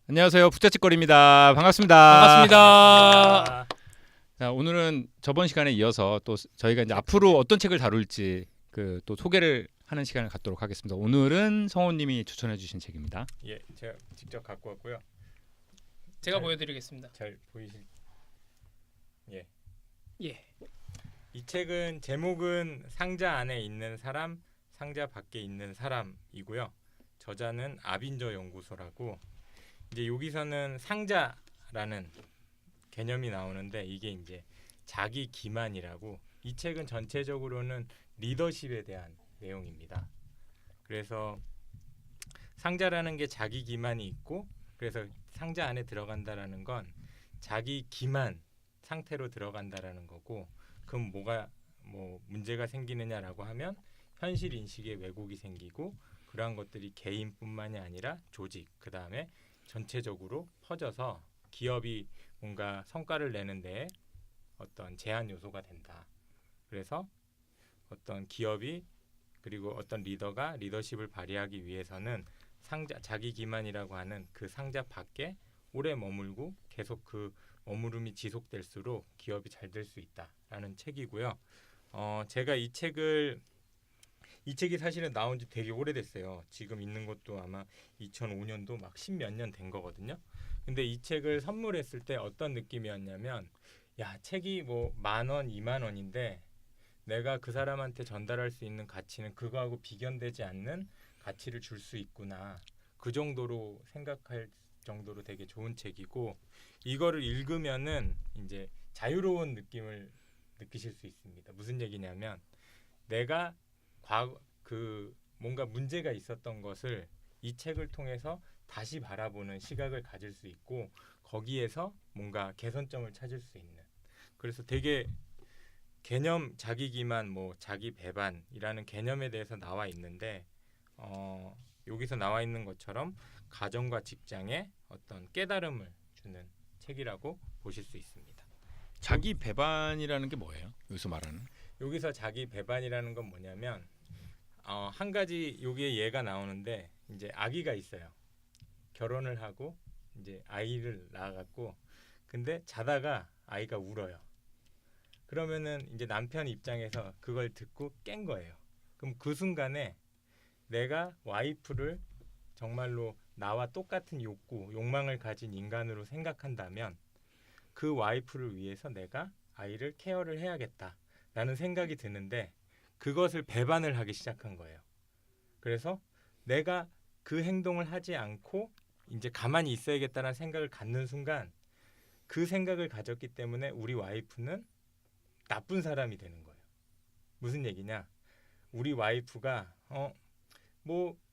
안녕하세요. 부잣집거리입니다. 반갑습니다. 반갑습니다. 자, 오늘은 저번 시간에 이어서 또 저희가 이제 앞으로 어떤 책을 다룰지 그 또 소개를 하는 시간을 갖도록 하겠습니다. 오늘은 성호님이 추천해 주신 책입니다. 예, 제가 직접 갖고 왔고요. 제가 잘- 보여드리겠습니다. 잘 보이실? 예. 예. 이 책은 제목은 상자 안에 있는 사람, 상자 밖에 있는 사람이고요. 저자는 아빈저 연구소라고. 이제 여기서는 상자라는 개념이 나오는데 이게 이제 자기 기만이라고. 이 책은 전체적으로는 리더십에 대한 내용입니다. 그래서 상자라는 게 자기 기만이 있고, 그래서 상자 안에 들어간다라는 건 자기 기만 상태로 들어간다라는 거고, 그럼 뭐가 문제가 생기느냐라고 하면 현실 인식에 왜곡이 생기고, 그러한 것들이 개인뿐만이 아니라 조직, 그 다음에 전체적으로 퍼져서 기업이 뭔가 성과를 내는데 어떤 제한 요소가 된다. 그래서 어떤 기업이 그리고 어떤 리더가 리더십을 발휘하기 위해서는 상자 자기 기만이라고 하는 그 상자 밖에 오래 머물고 계속 그 머무름이 지속될수록 기업이 잘 될 수 있다라는 책이고요. 제가 이 책이 사실은 나온 지 되게 오래됐어요. 지금 있는 것도 아마 2005년도 막 10몇 년 된 거거든요. 근데 이 책을 선물했을 때 어떤 느낌이었냐면, 야, 책이 뭐 10,000원, 20,000원인데 내가 그 사람한테 전달할 수 있는 가치는 그거하고 비견되지 않는 가치를 줄 수 있구나. 그 정도로 생각할 정도로 되게 좋은 책이고, 이거를 읽으면은 이제 자유로운 느낌을 느끼실 수 있습니다. 무슨 얘기냐면, 내가 과거 뭔가 문제가 있었던 것을 이 책을 통해서 다시 바라보는 시각을 가질 수 있고, 거기에서 뭔가 개선점을 찾을 수 있는. 그래서 되게 개념 자기 기만, 자기 배반이라는 개념에 대해서 나와 있는데, 여기서 나와 있는 것처럼 가정과 직장에 어떤 깨달음을 주는 책이라고 보실 수 있습니다. 자기 배반이라는 게 뭐예요? 여기서 말하는? 여기서 자기 배반이라는 건 뭐냐면, 한 가지 여기에 예가 나오는데, 이제 아기가 있어요. 결혼을 하고 이제 아이를 낳아갖고, 근데 자다가 아이가 울어요. 그러면은 이제 남편 입장에서 그걸 듣고 깬 거예요. 그럼 그 순간에 내가 와이프를 정말로 나와 똑같은 욕망을 가진 인간으로 생각한다면, 그 와이프를 위해서 내가 아이를 케어를 해야겠다라는 생각이 드는데, 그것을 배반을 하기 시작한 거예요. 그래서 내가 그 행동을 하지 않고 이제 가만히 있어야겠다는 생각을 갖는 순간, 그 생각을 가졌기 때문에 우리 와이프는 나쁜 사람이 되는 거예요. 무슨 얘기냐? 우리 와이프가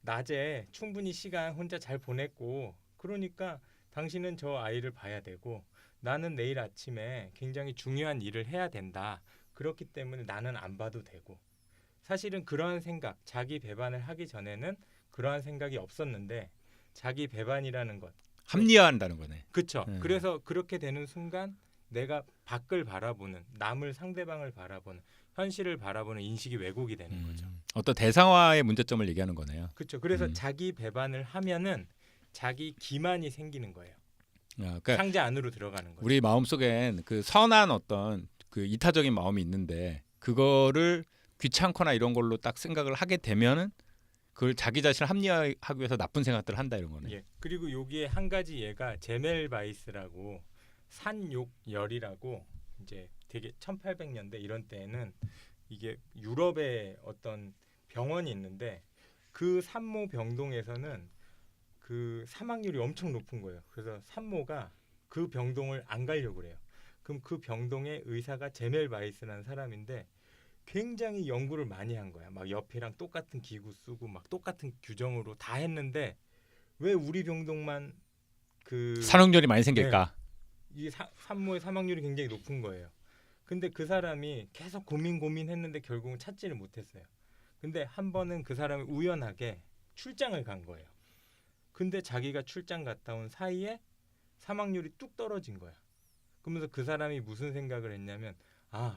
낮에 충분히 시간 혼자 잘 보냈고, 그러니까 당신은 저 아이를 봐야 되고 나는 내일 아침에 굉장히 중요한 일을 해야 된다. 그렇기 때문에 나는 안 봐도 되고. 사실은 그러한 생각, 자기 배반을 하기 전에는 그러한 생각이 없었는데, 자기 배반이라는 것, 합리화한다는 거네. 그렇죠. 그래서 그렇게 되는 순간 내가 밖을 바라보는, 남을, 상대방을 바라보는, 현실을 바라보는 인식이 왜곡이 되는 거죠. 어떤 대상화의 문제점을 얘기하는 거네요. 그렇죠. 그래서 자기 배반을 하면은 자기 기만이 생기는 거예요. 그러니까 상자 안으로 들어가는 거죠. 우리 마음속엔 그 선한 어떤 그 이타적인 마음이 있는데, 그거를 귀찮거나 이런 걸로 딱 생각을 하게 되면은 그걸 자기 자신을 합리화하기 위해서 나쁜 생각들을 한다 이런 거네. 예. 그리고 여기에 한 가지 예가 제멜바이스라고, 산욕열이라고, 이제 되게 1800년대 이런 때에는 이게 유럽의 어떤 병원이 있는데, 그 산모 병동에서는 그 사망률이 엄청 높은 거예요. 그래서 산모가 그 병동을 안 가려고 그래요. 그럼 그 병동의 의사가 제멜바이스라는 사람인데, 굉장히 연구를 많이 한 거야. 막 옆이랑 똑같은 기구 쓰고 막 똑같은 규정으로 다 했는데, 왜 우리 병동만 산후열이 많이 생길까? 이 산모의 사망률이 굉장히 높은 거예요. 근데 그 사람이 계속 고민했는데 결국은 찾지를 못했어요. 근데 한 번은 그 사람이 우연하게 출장을 간 거예요. 근데 자기가 출장 갔다 온 사이에 사망률이 뚝 떨어진 거야. 그러면서 그 사람이 무슨 생각을 했냐면,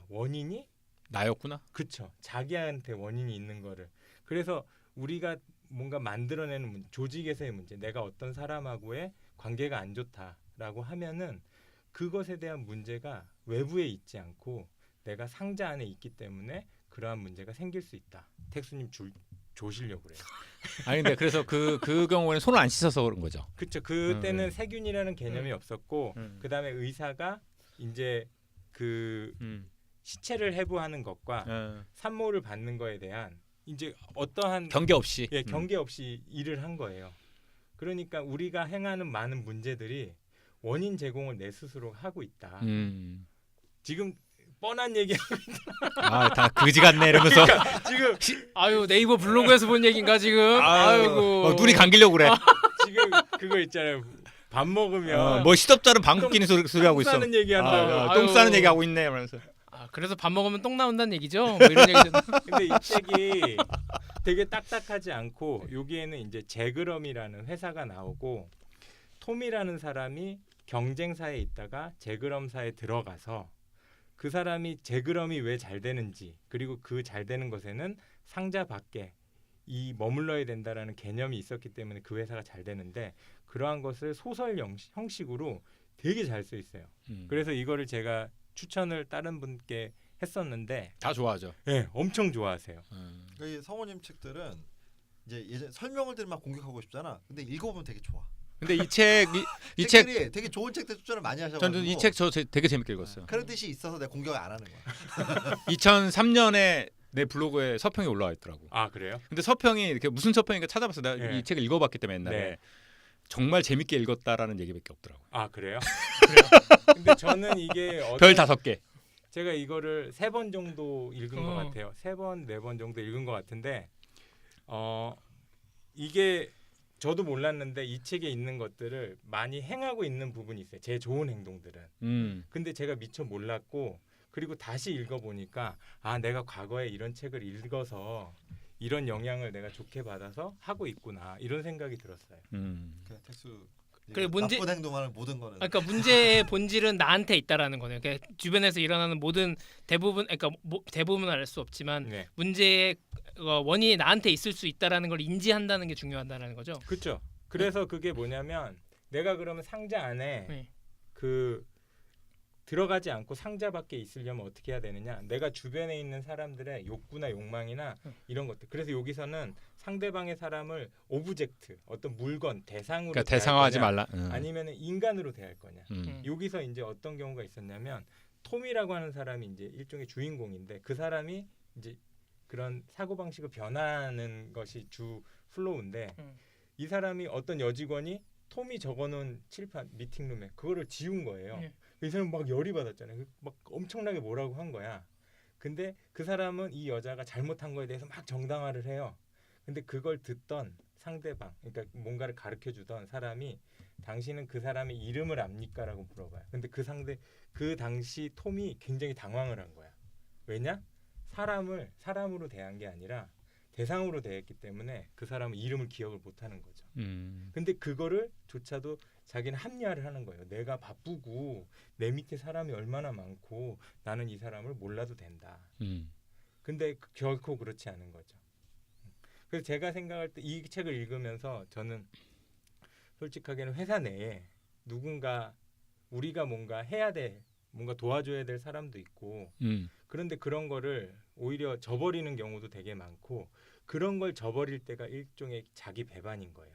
원인이 나였구나. 그쵸. 자기한테 원인이 있는 거를. 그래서 우리가 뭔가 만들어내는 문제, 조직에서의 문제, 내가 어떤 사람하고의 관계가 안 좋다라고 하면은 그것에 대한 문제가 외부에 있지 않고 내가 상자 안에 있기 때문에 그러한 문제가 생길 수 있다. 택수님 조시려고 그래요. 아니 근데 그래서 그 경우에는 손을 안 씻어서 그런 거죠. 그렇죠. 그때는 네. 세균이라는 개념이 없었고 그다음에 의사가 이제 그 시체를 해부하는 것과 산모를 받는 거에 대한 이제 어떠한 경계 없이. 경계 없이 일을 한 거예요. 그러니까 우리가 행하는 많은 문제들이 원인 제공을 내 스스로 하고 있다. 지금 뻔한 얘기 아다 그지 같네 이러면서 지금 아유 네이버 블로그에서 본 얘기인가 지금? 아이고 눈이 감기려고 그래. 지금 그거 있잖아요. 밥 먹으면 뭐 시덥잖은 방귀 뀌는 소리 하고 있어. 싸는 얘기 한다고. 똥 싸는 아유. 얘기 하고 있네 이러면서. 아, 그래서 밥 먹으면 똥 나온다는 얘기죠? 뭐 이런 얘기잖아. 근데 이 책이 되게 딱딱하지 않고 여기에는 이제 제그럼이라는 회사가 나오고 톰이라는 사람이 경쟁사에 있다가 제그럼사에 들어가서 그 사람이 제그럼이 왜 잘 되는지 그리고 그 잘 되는 것에는 상자 밖에 이 머물러야 된다라는 개념이 있었기 때문에 그 회사가 잘 되는데 그러한 것을 소설 형식으로 되게 잘 써 있어요. 그래서 이거를 제가 추천을 다른 분께 했었는데 다 좋아하죠. 네, 엄청 좋아하세요. 그러니까 이 성우님 책들은 이제 예전 설명을 들으면 막 공격하고 싶잖아. 근데 읽어보면 되게 좋아. 근데 이 책 책들이 되게 좋은 책들 추천을 많이 하셔가지고 저는 이 책 저 되게 재밌게 읽었어요. 그런 뜻이 있어서 내가 공격을 안 하는 거야. 2003년에 내 블로그에 서평이 올라와 있더라고. 아 그래요? 근데 서평이 이렇게 무슨 서평인가 찾아봤어. 내가 네. 이 책을 읽어봤기 때문에 옛날에 네. 정말 재밌게 읽었다라는 얘기밖에 없더라고. 아 그래요? 그래요? 근데 저는 이게 별 5개. 제가 이거를 3번 정도 읽은 것 어. 같아요. 3번, 4번 정도 읽은 것 같은데 이게 저도 몰랐는데 이 책에 있는 것들을 많이 행하고 있는 부분이 있어요. 제 좋은 행동들은. 근데 제가 미처 몰랐고 그리고 다시 읽어보니까 아 내가 과거에 이런 책을 읽어서 이런 영향을 내가 좋게 받아서 하고 있구나 이런 생각이 들었어요. 그냥 textu 그래, 문제- 나쁜 행동하는 모든 거는 그러니까 문제의 본질은 나한테 있다라는 거네요. 그러니까 주변에서 일어나는 모든 대부분, 그러니까 대부분은 알 수 없지만 네, 문제의 원인이 나한테 있을 수 있다라는 걸 인지한다는 게 중요하다는 거죠. 그렇죠. 그래서 그게 뭐냐면 내가 그러면 상자 안에 네. 그 들어가지 않고 상자 밖에 있으려면 어떻게 해야 되느냐? 내가 주변에 있는 사람들의 욕구나 욕망이나 이런 것들. 그래서 여기서는 상대방의 사람을 오브젝트, 어떤 물건, 대상으로 그러니까 대할 대상화하지 거냐, 말라. 아니면 인간으로 대할 거냐. 음. 여기서 이제 어떤 경우가 있었냐면 톰이라고 하는 사람이 이제 일종의 주인공인데 그 사람이 이제 그런 사고 방식을 변화하는 것이 주 플로우인데 이 사람이 어떤 여직원이 톰이 적어놓은 칠판 미팅룸에 그거를 지운 거예요. 예. 이 사람 막 열이 받았잖아요. 막 엄청나게 뭐라고 한 거야. 근데 그 사람은 이 여자가 잘못한 거에 대해서 막 정당화를 해요. 근데 그걸 듣던 상대방, 그러니까 뭔가를 가르쳐 주던 사람이 당신은 그 사람의 이름을 압니까라고 물어봐요. 근데 그 당시 톰이 굉장히 당황을 한 거야. 왜냐? 사람을 사람으로 대한 게 아니라 대상으로 대했기 때문에 그 사람은 이름을 기억을 못 하는 거죠. 근데 그거를 조차도 자기는 합리화를 하는 거예요. 내가 바쁘고 내 밑에 사람이 얼마나 많고 나는 이 사람을 몰라도 된다. 근데 결코 그렇지 않은 거죠. 그래서 제가 생각할 때 이 책을 읽으면서 저는 솔직하게는 회사 내에 누군가 우리가 뭔가 해야 돼, 뭔가 도와줘야 될 사람도 있고 그런데 그런 거를 오히려 저버리는 경우도 되게 많고 그런 걸 저버릴 때가 일종의 자기 배반인 거예요.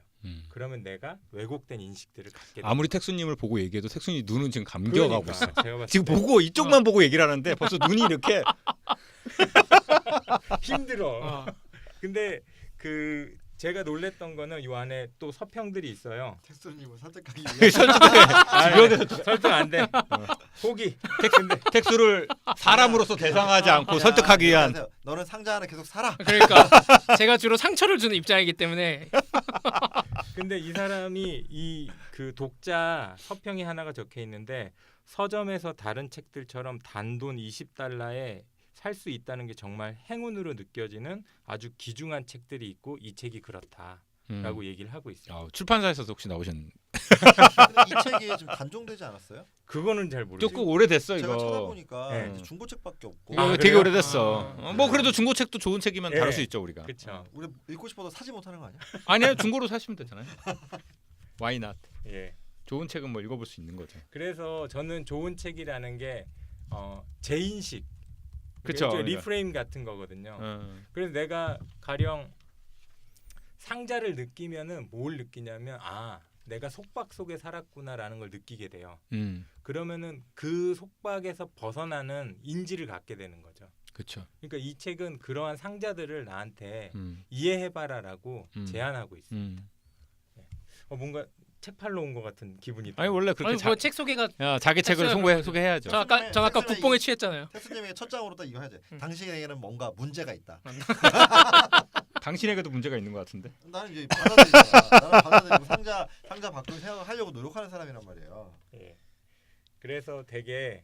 그러면 내가 왜곡된 인식들을 갖게 아무리 택수님을 보고 얘기해도 택수님 눈은 지금 감겨가고 있어. 제가 봤을 지금 때 보고 이쪽만 보고 얘기를 하는데 벌써 눈이 이렇게 힘들어. 근데 그 제가 놀랬던 거는 이 안에 또 서평들이 있어요. textu님을 설득하기 위해 주변에서 설득 안 돼. 포기. 택수를 사람으로서 대상하지 않고 설득하기 위한. 너는 상자 안에 계속 살아. 그러니까 제가 주로 상처를 주는 입장이기 때문에 근데 이 사람이 이 그 독자 서평이 하나가 적혀 있는데 서점에서 다른 책들처럼 단돈 20달러에 살 수 있다는 게 정말 행운으로 느껴지는 아주 귀중한 책들이 있고 이 책이 그렇다라고 얘기를 하고 있어요. 출판사에서도 혹시 나오셨는데 근데 이 책이 지금 단종되지 않았어요? 그거는 잘 모르겠어요. 조금 오래됐어 제가 이거. 찾아보니까 네. 이제 중고책밖에 없고 이거 아, 되게 그래요? 오래됐어. 뭐 그래도 중고책도 좋은 책이면 예. 다룰 수 있죠 우리가. 그렇죠. 우리 읽고 싶어도 사지 못하는 거 아니야? 아니야 중고로 사시면 되잖아요. Why not? 예. 좋은 책은 뭐 읽어볼 수 있는 거죠. 그래서 저는 좋은 책이라는 게 재인식, 그쵸, 일종의 그러니까. 리프레임 같은 거거든요. 어. 그래서 내가 가령 상자를 느끼면은 뭘 느끼냐면 내가 속박 속에 살았구나라는 걸 느끼게 돼요. 그러면은 그 속박에서 벗어나는 인지를 갖게 되는 거죠. 그렇죠. 그러니까 이 책은 그러한 상자들을 나한테 음. 이해해봐라라고 제안하고 있어요. 음. 뭔가 책 팔러 온 것 같은 기분이 아니 원래 그렇게 아니 뭐책 소개가 자기 책을 했어요, 소개해야죠. 저 아까 텍스님이 국뽕에 취했잖아요. 텍스님에게 첫 장으로 딱 이거 해야지. 당신에게는 뭔가 문제가 있다. 당신에게도 문제가 있는 것 같은데. 나는 이제 받아들이잖아. 나는 받아들이고 상자 밖으로 생각하려고 노력하는 사람이란 말이에요. 예. 그래서 되게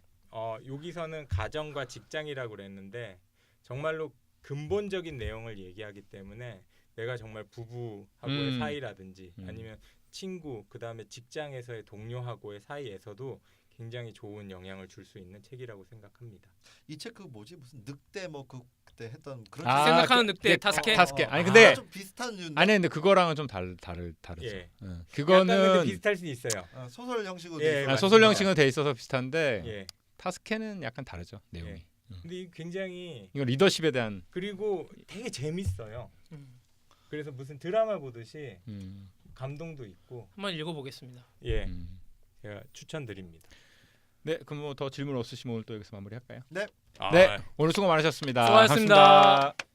여기서는 가정과 직장이라고 그랬는데 정말로 근본적인 내용을 얘기하기 때문에 내가 정말 부부하고의 사이라든지 아니면 친구 그다음에 직장에서의 동료하고의 사이에서도 굉장히 좋은 영향을 줄 수 있는 책이라고 생각합니다. 이 책 그 뭐지 무슨 늑대 뭐 그때 했던 그런 생각하는 그- 늑대 그 다스케? 다스케. 아니 근데 좀 비슷한 류인데 아니 근데 그거랑은 좀 다르죠. 예. 어. 약간 근데 그거는 비슷할 수 있어요. 소설 형식으로 예, 돼 있어요. 소설 형식은 돼 있어서 비슷한데 예. 타스케는 약간 다르죠 내용이. 예. 근데 이 굉장히 이거 리더십에 대한. 그리고 되게 재밌어요. 음. 그래서 무슨 드라마 보듯이 음. 감동도 있고 한번 읽어보겠습니다. 예. 음. 제가 추천드립니다. 네, 그럼 뭐 더 질문 없으시면 오늘 또 여기서 마무리할까요? 네. 네, 오늘 수고 많으셨습니다. 수고하셨습니다. 감사합니다.